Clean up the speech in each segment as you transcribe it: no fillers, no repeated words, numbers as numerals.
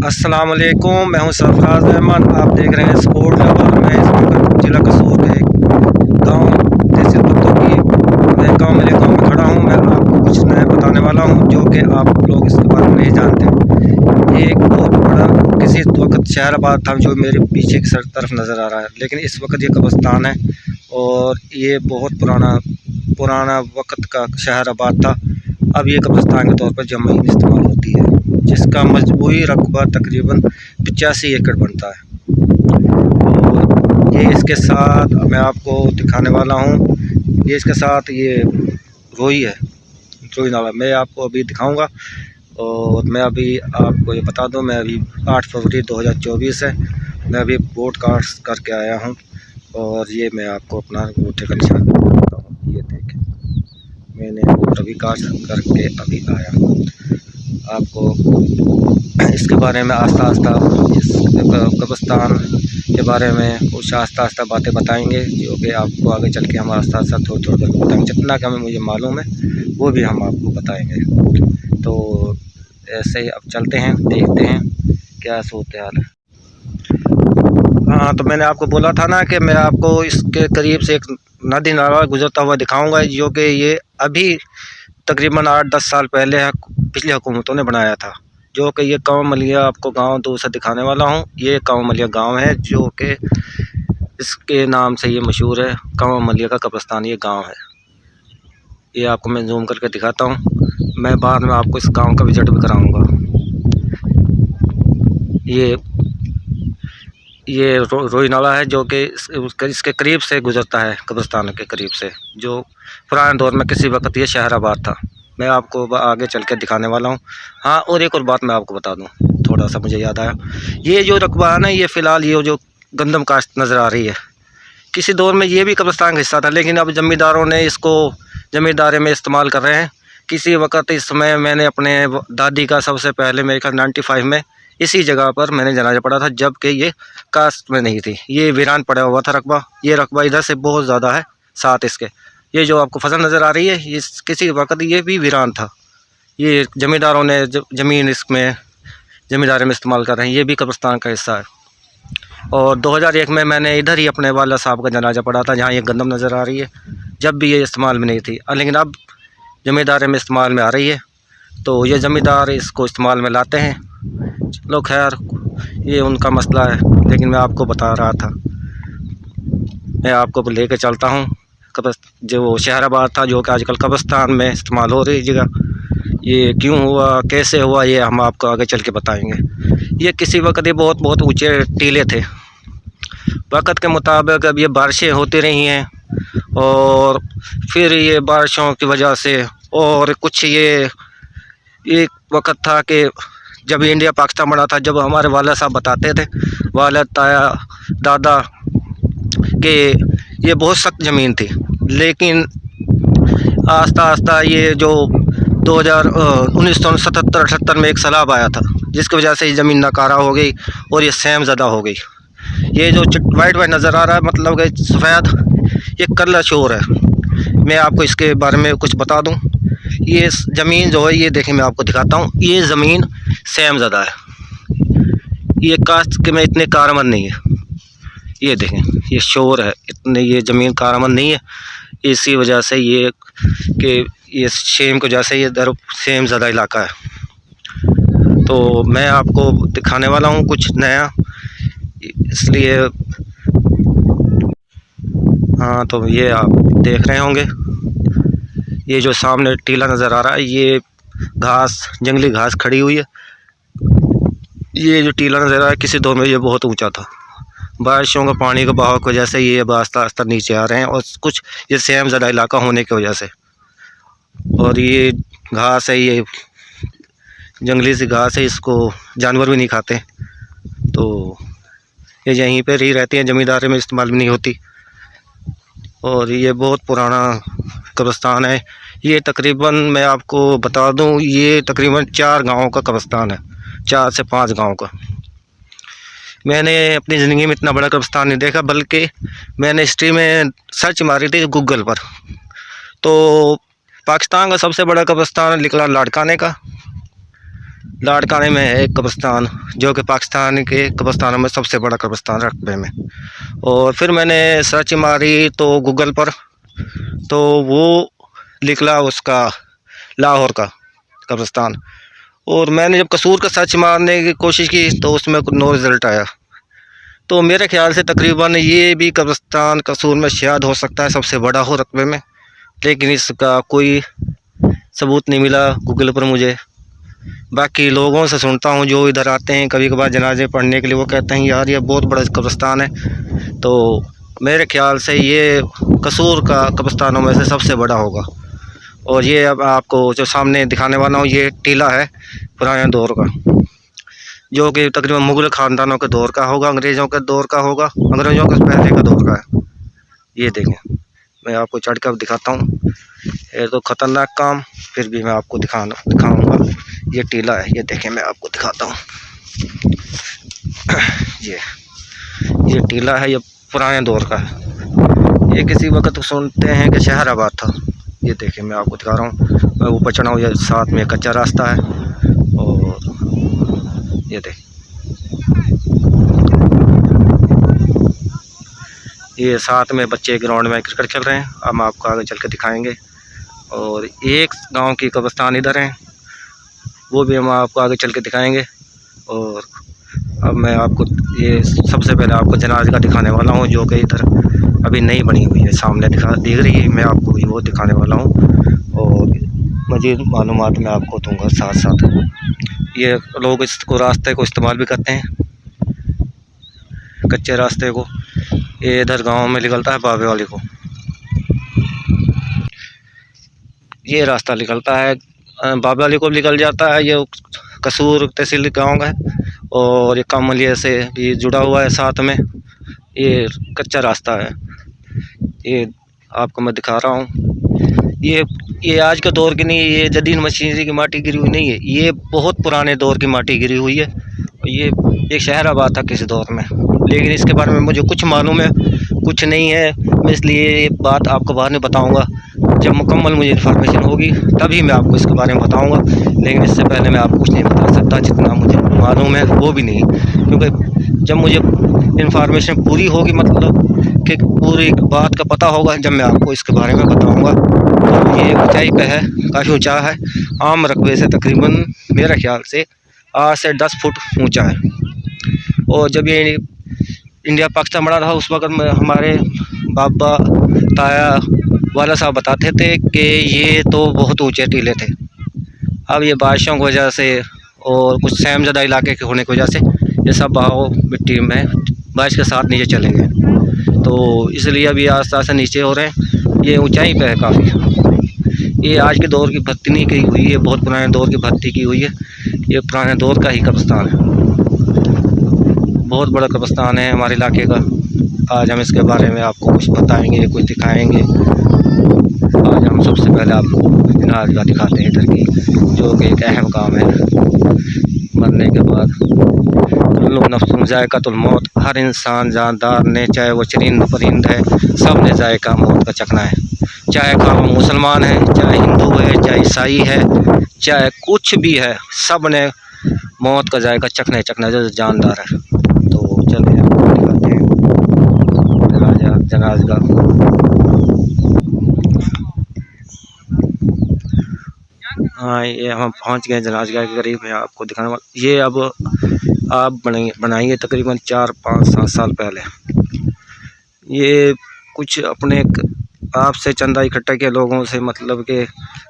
अस्सलाम वालेकुम, मैं हूं सरफराज अहमद। आप देख रहे हैं स्पोर्ट लवर। मैं इस वक्त जिला कसूर के गांव तहसील पत्तों की मैं गांव में खड़ा हूं। मैं आपको कुछ नया बताने वाला हूं जो कि आप लोग इसके बारे में नहीं जानते। ये एक बहुत बड़ा किसी वक्त शहराबाद था जो मेरे पीछे की तरफ नज़र आ रहा है, लेकिन इस वक्त ये कब्रिस्तान है और ये बहुत पुराना वक्त का शहराबाद था। अब ये कब्रिस्तान के तौर पर ज़मीन इस्तेमाल होती है, जिसका मजमूई रकबा तकरीबन 85 एकड़ बनता है। और ये इसके साथ मैं आपको दिखाने वाला हूँ। ये इसके साथ ये रोई है, रोई नाला मैं आपको अभी दिखाऊंगा। और मैं अभी आपको ये बता दूं, मैं अभी 8 फरवरी 2024 है, मैं अभी बोट कास्ट करके आया हूँ। और ये मैं आपको अपना अंगूठे का निशान बताता हूँ। ये देखें, मैंने बोट अभी कास्ट करके अभी आया हूँ। आपको इसके बारे में आस्ता इस कब्रिस्तान के बारे में कुछ आस्ता बातें बताएंगे, जो कि आपको आगे चल के हम आस्ता थोड़ी करके बताएंगे। जितना कि हमें मुझे मालूम है वो भी हम आपको बताएंगे। तो ऐसे ही अब चलते हैं, देखते हैं क्या सूरत हाल है। हाँ, तो मैंने आपको बोला था ना कि मैं आपको इसके करीब से एक नदी नाला गुजरता हुआ दिखाऊंगा, जो कि ये अभी तकरीबन 8-10 साल पहले पिछली हुकूमतों ने बनाया था। जो कि ये कांव मलिया, आपको गांव दूर से दिखाने वाला हूँ। ये कांव मलिया गांव है, जो कि इसके नाम से ये मशहूर है। कांव मलिया का कब्रिस्तान ये गांव है। ये आपको मैं जूम करके दिखाता हूँ। मैं बाद में आपको इस गांव का विजिट भी कराऊंगा। ये रोई नाला है, जो कि इसके करीब से गुजरता है, कब्रिस्तान के करीब से, जो पुराने दौर में किसी वक्त ये शहराबाद था। मैं आपको आगे चल के दिखाने वाला हूँ। हाँ, और एक और बात मैं आपको बता दूँ, थोड़ा सा मुझे याद आया। ये जो रकबा है ना, ये फ़िलहाल ये जो गंदम काश्त नज़र आ रही है, किसी दौर में ये भी कब्रिस्तान का हिस्सा था, लेकिन अब ज़मींदारों ने इसको ज़मींदारी में इस्तेमाल कर रहे हैं। किसी वक्त इस समय मैंने अपने दादी का सबसे पहले मेरे ख्याल 95 में इसी जगह पर मैंने जनाजा पढ़ा था, जबकि ये कास्ट में नहीं थी। ये वीरान पड़ा हुआ था रकबा। ये रकबा इधर से बहुत ज़्यादा है, साथ इसके ये जो आपको फसल नज़र आ रही है, ये किसी वक्त ये भी वीरान था। ये ज़मींदारों ने ज़मीन इसमें ज़मींदारी में इस्तेमाल कर रहे हैं। ये भी कब्रिस्तान का हिस्सा है। और 2001 में मैंने इधर ही अपने वाला साहब का जनाजा पढ़ा था, जहाँ ये गंदम नज़र आ रही है। जब भी ये इस्तेमाल में नहीं थी, लेकिन अब ज़मींदारी में इस्तेमाल में आ रही है, तो ये ज़मींदार इसको इस्तेमाल में लाते हैं। चलो खैर, ये उनका मसला है, लेकिन मैं आपको बता रहा था। मैं आपको लेके चलता हूँ जो शहराबाद था, जो कि आजकल कब्रिस्तान में इस्तेमाल हो रही जगह। ये क्यों हुआ, कैसे हुआ, ये हम आपको आगे चल के बताएंगे। ये किसी वक्त ये बहुत ऊंचे टीले थे। वक्त के मुताबिक अब ये बारिशें होती रही हैं, और फिर ये बारिशों की वजह से, और कुछ ये एक वक्त था कि जब इंडिया पाकिस्तान बना था, जब हमारे वाला साहब बताते थे, वाला ताया दादा, कि ये बहुत सख्त ज़मीन थी। लेकिन आस्ता ये जो 1977-78 में एक सैलाब आया था, जिसकी वजह से ये ज़मीन नाकारा हो गई और ये सैम ज़दा हो गई। ये जो वाइट नज़र आ रहा है, मतलब कि सफ़ेद, ये कर्ला शोर है। मैं आपको इसके बारे में कुछ बता दूं। ये ज़मीन जो है, ये देखें, मैं आपको दिखाता हूँ। ये ज़मीन सैम ज़दा है। ये कास्ट के में इतने कारमंद नहीं है। ये देखें, ये शोर है, इतने ये ज़मीन कारमंद नहीं है। इसी वजह से ये कि ये शेम को जैसे ये दर सेम ज़्यादा इलाका है। तो मैं आपको दिखाने वाला हूँ कुछ नया, इसलिए। हाँ, तो ये आप देख रहे होंगे, ये जो सामने टीला नज़र आ रहा है, ये घास, जंगली घास खड़ी हुई है। ये जो टीला नज़र आ रहा है, किसी दौर में ये बहुत ऊंचा था। बारिशों का पानी का बहाव की वजह से ये अब आस्ता नीचे आ रहे हैं, और कुछ ये सेम ज़्यादा इलाका होने की वजह से। और ये घास है, ये जंगली सी घास है, इसको जानवर भी नहीं खाते। तो ये यहीं पर ही रहती हैं, ज़मींदारी में इस्तेमाल भी नहीं होती। और ये बहुत पुराना कब्रिस्तान है। ये तकरीबन, मैं आपको बता दूं, ये तकरीबन 4 गाँवों का कब्रिस्तान है, 4 से 5 गाँव का। मैंने अपनी ज़िंदगी में इतना बड़ा कब्रिस्तान नहीं देखा, बल्कि मैंने हिस्ट्री में सर्च मारी थी गूगल पर, तो पाकिस्तान का सबसे बड़ा कब्रिस्तान निकला लाड़काने का। लाड़काने में है एक कब्रिस्तान, जो कि पाकिस्तान के कब्रिस्तानों में सबसे बड़ा कब्रिस्तान रकबे में। और फिर मैंने सर्च मारी तो गूगल पर, तो वो निकला उसका लाहौर का कब्रिस्तान। और मैंने जब कसूर का सर्च मारने की कोशिश की तो उसमें नो रिज़ल्ट आया। तो मेरे ख्याल से तकरीबन ये भी कब्रिस्तान कसूर में शायद हो सकता है सबसे बड़ा हो रकबे में, लेकिन इसका कोई सबूत नहीं मिला गूगल पर मुझे। बाकी लोगों से सुनता हूँ जो इधर आते हैं कभी कभार जनाजे पढ़ने के लिए, वो कहते हैं यार ये बहुत बड़ा कब्रिस्तान है। तो मेरे ख्याल से ये कसूर का कब्रिस्तानों में से सबसे बड़ा होगा। और ये अब आपको जो सामने दिखाने वाला हूँ ये टीला है पुराने दौर का, जो कि तकरीबन मुग़ल ख़ानदानों के दौर का होगा, अंग्रेज़ों के दौर का होगा, अंग्रेज़ों के पहले का दौर का है। ये देखें, मैं आपको चढ़ कर दिखाता हूँ। ये तो ख़तरनाक काम, फिर भी मैं आपको दिखाऊंगा। ये टीला है, ये देखें, मैं आपको दिखाता हूँ। ये टीला है, ये पुराने दौर का है। ये किसी वक्त सुनते हैं कि शहराबाद था। ये देखें, मैं आपको दिखा रहा हूँ। मैं ऊपर चढ़ा हूँ, ये साथ में कच्चा रास्ता है। और ये देख, ये साथ में बच्चे ग्राउंड में क्रिकेट खेल रहे हैं। अब हम आपको आगे चल के दिखाएंगे। और एक गांव की कब्रिस्तान इधर है, वो भी हम आपको आगे चल के दिखाएंगे। और अब मैं आपको ये सबसे पहले आपको जनाज़ा दिखाने वाला हूँ, जो कि इधर अभी नई बनी हुई है, सामने दिख रही है। मैं आपको वो दिखाने वाला हूँ और मज़ीद मालूमात मैं आपको दूँगा साथ साथ। ये लोग इसको रास्ते को इस्तेमाल भी करते हैं, कच्चे रास्ते को। ये इधर गांव में निकलता है बाबे वाली को, ये रास्ता निकलता है बाबे वाली को निकल जाता है। ये कसूर तहसील गांव है और ये कामलिया से भी जुड़ा हुआ है साथ में। ये कच्चा रास्ता है, ये आपको मैं दिखा रहा हूँ। ये आज के दौर की नहीं, ये जदीद मशीनरी की माटी गिरी हुई नहीं है, ये बहुत पुराने दौर की माटी गिरी हुई है। ये एक शहराबाद था किसी दौर में, लेकिन इसके बारे में मुझे कुछ मालूम है, कुछ नहीं है। मैं इसलिए ये बात आपको बाद में बताऊंगा, जब मुकम्मल मुझे इन्फॉर्मेशन होगी तभी मैं आपको इसके बारे में बताऊंगा। लेकिन इससे पहले मैं आपको कुछ नहीं बता सकता, जितना मुझे मालूम है वो भी नहीं, क्योंकि जब मुझे इन्फॉर्मेशन पूरी होगी, मतलब कि पूरी बात का पता होगा, जब मैं आपको इसके बारे में बताऊँगा। तो ये ऊँचाई पे है, काफ़ी ऊँचा है, आम रकबे से तकरीबन मेरे ख्याल से 8 से 10 फुट ऊँचा है। और जब ये इंडिया पाकिस्तान बना रहा उस वक्त में हमारे बाबा ताया वाला साहब बताते थे कि ये तो बहुत ऊंचे टीले थे। अब ये बारिशों की वजह से और कुछ सहमज़दा इलाके के होने की वजह से ये सब बहाव मिट्टी में बारिश के साथ नीचे चले गए, तो इसलिए अभी आस्ते आस्ते नीचे हो रहे हैं। ये ऊंचाई पे है काफ़ी। ये आज के दौर की भर्ती नहीं की हुई है, बहुत पुराने दौर की भर्ती की हुई है। ये पुराने दौर का ही कब्रिस्तान है, बहुत बड़ा कब्रिस्तान है हमारे इलाके का। आज हम इसके बारे में आपको कुछ बताएंगे, कुछ दिखाएंगे। आज हम सबसे पहले आपको जनाज़ा दिखाते हैं इधर की, जो कि एक अहम काम है। मरने के बाद कुल्लु नफ्सुन ज़ायक़ातुल मौत, हर इंसान जानदार ने, चाहे वो चरिंद परिंद है, सब ने ज़ायक़ा मौत का चखना है। चाहे वो मुसलमान है, चाहे हिंदू है, चाहे ईसाई है, चाहे कुछ भी है, सब ने मौत का ज़ायक़ा चखना जो जानदार है। तो चलिए आपको दिखाते हैं जनाज़ा। हाँ, ये हम पहुंच गए जनाज़ा के करीब। है आपको दिखाने वाला, ये अब आप बनाइए तकरीबन 4, 5, 7 साल पहले। ये कुछ अपने आपसे चंदा इकट्ठा किया लोगों से, मतलब कि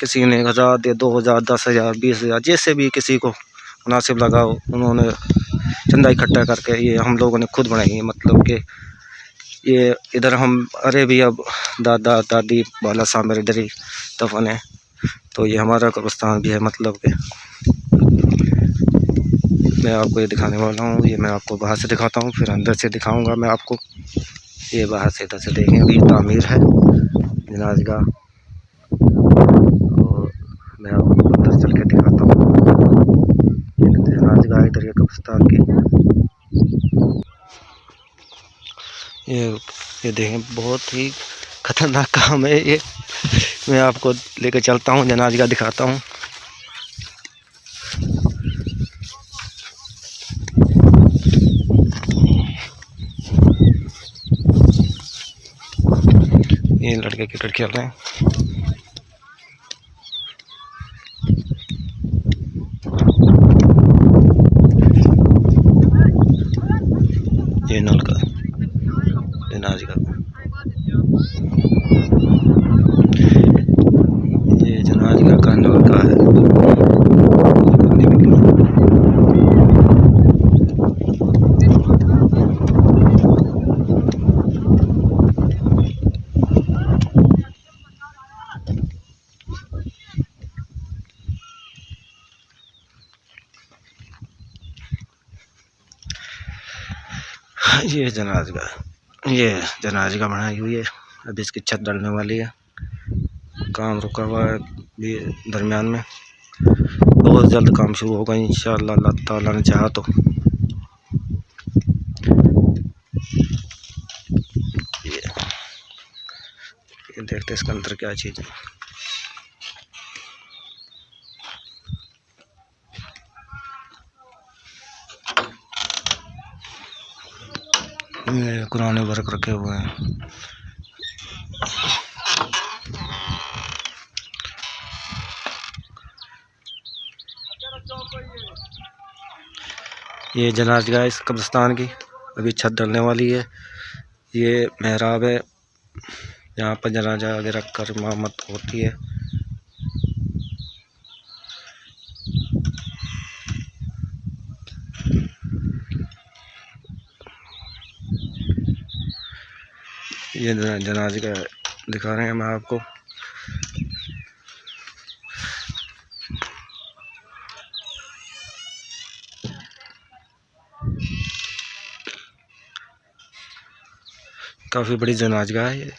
किसी ने 1000 दे, 2000, 10,000, 20,000, जैसे भी किसी को मुनासिब लगा, उन्होंने चंदा इकट्ठा करके ये हम लोगों ने खुद बनाई है। मतलब कि ये इधर हम, अरे भी अब दादा दादी वाला साहब मेरे इधर ही दफन है, तो ये हमारा कब्रिस्तान भी है। मतलब कि मैं आपको ये दिखाने वाला हूँ, ये मैं आपको बाहर से दिखाता हूँ, फिर अंदर से दिखाऊंगा मैं आपको। ये बाहर से इधर से देखें, अभी तामीर है जनाज़ा, और मैं आपको अंदर चल के दिखाता हूँ। ये जनाज़ा इधर ये कब्रिस्तान की, ये देखें, बहुत ही ख़तरनाक काम है ये। मैं आपको लेकर चलता हूँ, जनाज़ा दिखाता हूँ। ये लड़के क्रिकेट खेल रहे हैं। ये नल का जनाज का, ये जनाज का कांडोल का है। ये जनाज का बनाई हुई है। अभी इसकी छत डलने वाली है, काम रुका हुआ है ये दरमियान में। बहुत जल्द काम शुरू होगा इंशाअल्लाह, अल्लाह ताला ने चाहा तो। ये देखते इसके अंदर क्या चीज़ है। ये कुरान वर्क रखे हुए हैं। ये जनाज गाह इस कब्रिस्तान की अभी छत डलने वाली है। ये मेहराब है, यहाँ पर जनाजा आगे रख कर इमामत होती है। ये जनाजे का दिखा रहे हैं हम आपको। काफ़ी बड़ी जनाजगाह है ये।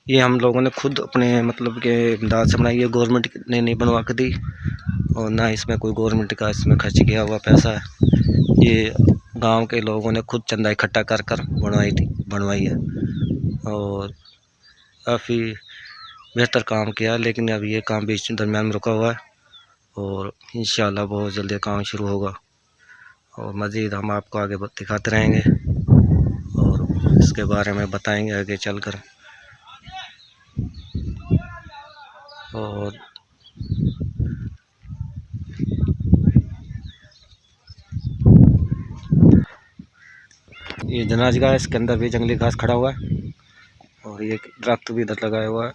ये हम लोगों ने खुद अपने मतलब के इमदाद से बनाई है, गवर्नमेंट ने नहीं बनवा के दी और ना इसमें कोई गवर्नमेंट का इसमें खर्च किया हुआ पैसा है। ये गांव के लोगों ने खुद चंदा इकट्ठा कर कर बनवाई है और काफ़ी बेहतर काम किया। लेकिन अब ये काम बीच दरमियान में रुका हुआ है और इंशाअल्लाह बहुत जल्दी काम शुरू होगा और मज़ीद हम आपको आगे दिखाते रहेंगे और इसके बारे में बताएंगे आगे चलकर। और ये जनाजगाह, इसके अंदर भी जंगली घास खड़ा हुआ है और ये दरख्त भी इधर लगाया हुआ है।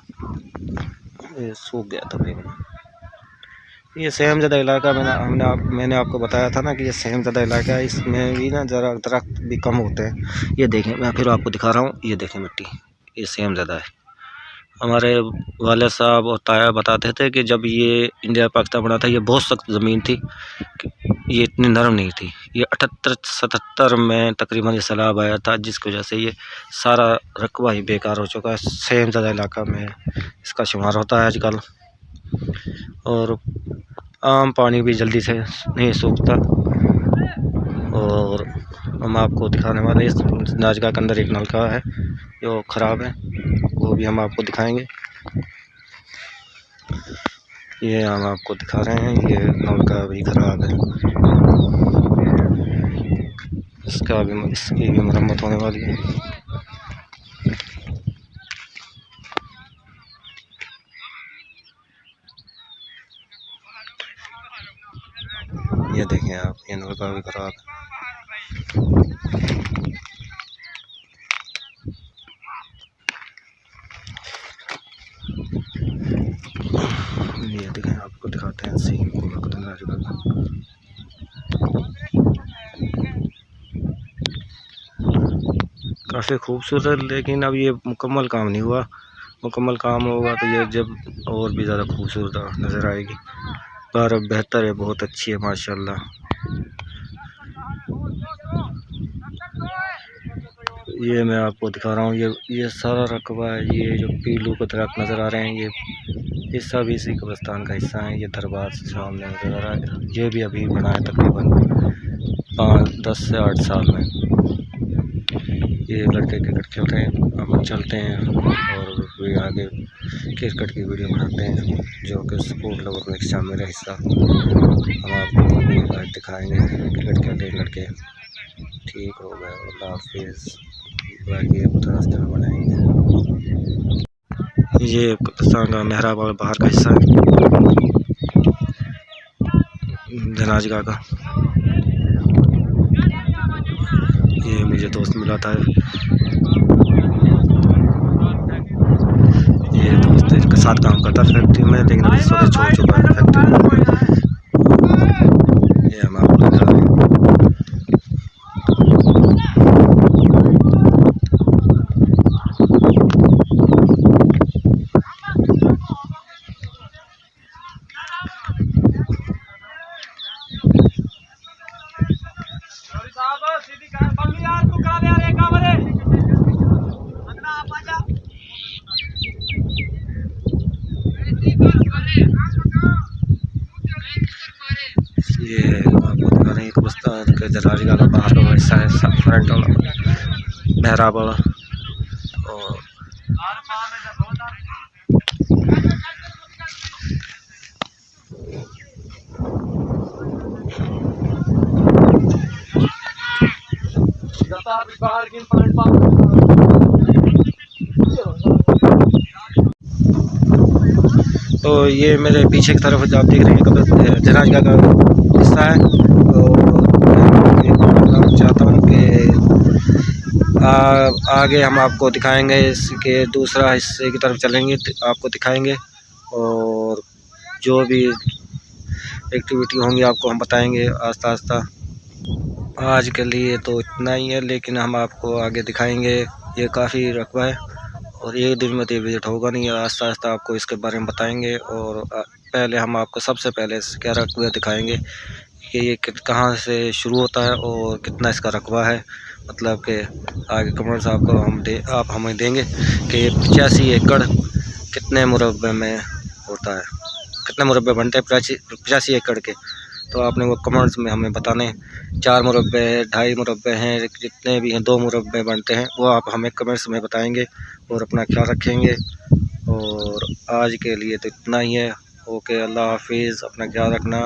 ये सूख गया तकरीबन। ये सेमज़दा इलाका मैंने आपको बताया था ना कि ये सेमज़दा इलाका है, इसमें भी ना ज़रा दरख्त भी कम होते हैं। ये देखें, मैं फिर आपको दिखा रहा हूँ। ये देखें मिट्टी, ये सेमज़दा है। हमारे वाले साहब और ताया बताते थे कि जब ये इंडिया पाकिस्तान बना था ये बहुत सख्त ज़मीन थी, ये इतनी नरम नहीं थी। ये 78-77 में तकरीबन ये सैलाब आया था, जिसकी वजह से ये सारा रकबा ही बेकार हो चुका है। सेमज़दा इलाका में इसका शुमार होता है आजकल। और आम पानी भी जल्दी से नहीं सूखता। और हम आपको दिखाने वाले इस जनाजगाह के अंदर एक नलका है जो ख़राब है, वो भी हम आपको दिखाएंगे। ये हम आपको दिखा रहे हैं, ये नलका भी ख़राब है, इसकी भी मरम्मत होने वाली है। ये देखें आप, ये नलका भी ख़राब है। ये देखें, आपको दिखाते हैं सीन काफ़ी खूबसूरत। लेकिन अब ये मुकम्मल काम नहीं हुआ, मुकम्मल काम होगा तो ये जब और भी ज़्यादा खूबसूरत नज़र आएगी। पर अब बेहतर है, बहुत अच्छी है माशाल्लाह। ये मैं आपको दिखा रहा हूँ, ये सारा रकबा है। ये जो पीलू के दरख्त नज़र आ रहे हैं, ये सब इसी कब्रिस्तान का हिस्सा है। ये दरबार से सामने नज़र आ रहा है, ये भी अभी बना है तकरीबन 10 से 8 साल में। ये लड़के क्रिकेट खेल रहे हैं, हम चलते हैं और कोई आगे क्रिकेट की वीडियो बनाते हैं जो कि स्पोर्ट लवर में शामिल है हिस्सा। हम आपको आज दिखाएंगे क्रिकेट खेलते लड़के। ठीक हो गया, अल्लाह हाफिज़। बाकी रास्ते में बनाएंगे। ये पाकिस्तान का मेहराब और बाहर का हिस्सा है जनाजगा का। ये मुझे दोस्त मिला था, ये दोस्त इनके साथ काम करता फैक्ट्री में, लेकिन अभी इस वक्त छोड़ चुका है फैक्ट्री। ये हम आपको दिखा रहे हैं। ये आपको दिखा रहे हैं कब्रिस्तान के जनाजगा का बाहर का हिस्सा है, फ्रंट वाला मेहराब वाला। और तो ये मेरे पीछे की तरफ जो आप देख रहे हैं जनाजगा का हिस्सा है। तो मैं चाहता हूँ कि आगे हम आपको दिखाएंगे, इसके दूसरा हिस्से की तरफ चलेंगे तो आपको दिखाएंगे, और जो भी एक्टिविटी होंगी आपको हम बताएंगे आस्ता आस्ता। आज के लिए तो इतना ही है, लेकिन हम आपको आगे दिखाएंगे। ये काफ़ी रकबा है और एक दिन में तो विजिट होगा नहीं, आस्ता आस्ता आपको इसके बारे में बताएंगे। और पहले हम आपको सबसे पहले क्या रकबा दिखाएंगे कि ये कहाँ से शुरू होता है और कितना इसका रकबा है। मतलब कि आगे कमेंट्स आपको आप हमें देंगे कि ये 85 एकड़ कितने मुरब्बे में होता है, कितने मुरब्बे बनते हैं 85 एकड़ के। तो आपने वो कमेंट्स में हमें बताने, 4 मुरब्बे हैं, 2.5 मुरब्बे हैं, जितने भी हैं 2 मुरब्बे बनते हैं, वो आप हमें कमेंट्स में बताएंगे। और अपना ख्याल रखेंगे। और आज के लिए तो इतना ही है। ओके, अल्लाह हाफिज़, अपना ख्याल रखना।